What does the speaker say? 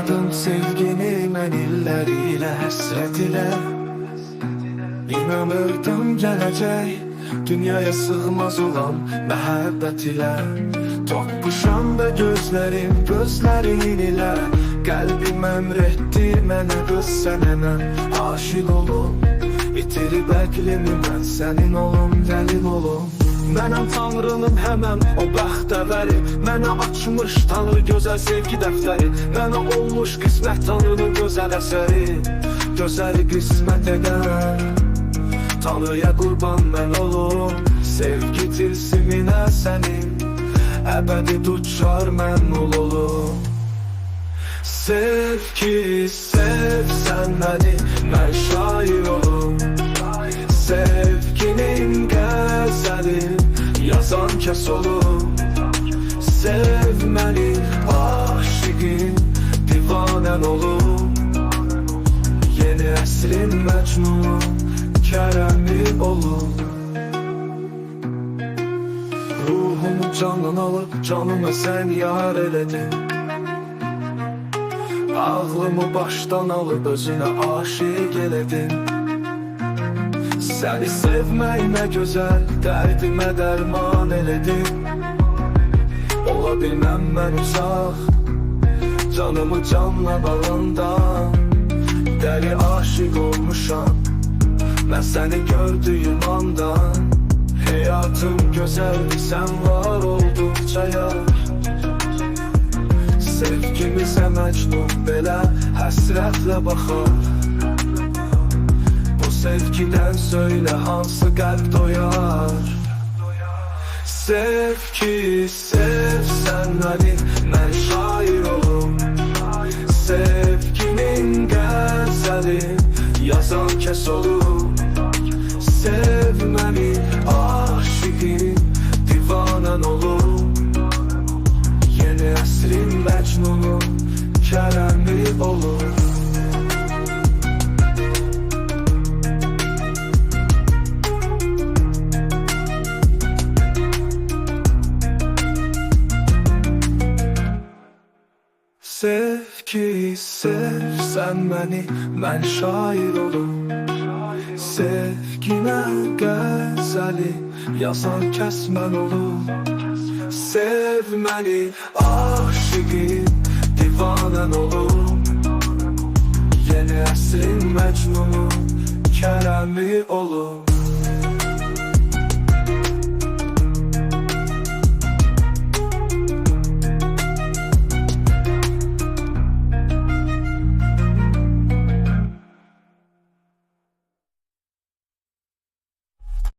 Sakladım sevgini mən illərilə, həsrət ilə. İnanırdım gələcək dünyaya sığmaz olan məhəbbət ilə. Toqquşam da gözlərin ilə, qəlbim əmr etdi mənə qız sənə aşiq olum. İtirib əqlimi mən sənin olum, dəlil olum. Mənəm Tanrının həmən o bəxtəvəri, mənə açmış Tanrı gözəl sevgi dəftəri, mənə olmuş qismət Tanrının gözəl əsəri. Gözəli qismət edən Tanrıya qurban mən olum, sevgi tilsiminə sənin əbədi duçar mən olum. Sev ki sevsən məni, mən şair olum. Sevginin qəzəli yazan kəs olum. Sev məni aşiqin, divanən olum. Yeni əsrin məcnunu, kərəmi olum. Ruhumu candan alıb, canımı sən yar elədin. Ağlımı başdan alıb, özünə aşiq elədin. Səni sevmək nə gözəl, dərdimə dərman elədin. Ola bilməm mən uzaq, canımı canla bağından. Dəli aşiq olmuşam, mən səni gördüyüm andan. Həyatım gözəldir, sən var olduqca yar. Sevgimizə məcnun belə həsrətlə baxar. Sevgidən söylə hansı qəlb doyar. Sev ki sevsən məni, mən şair olum. Sevginin qəzəli yazan kəs olum. Sev məni aşiqin, divanən olum. Yeni əsrin məcnunu, kərəmi olum. Sev ki sevsən məni, mən şair olum. Sevginə qəzəli yazan kəs mən olum. Sev məni aşiqin, divanən olum. Yeni əsrin məcnunu, kərəmi olum.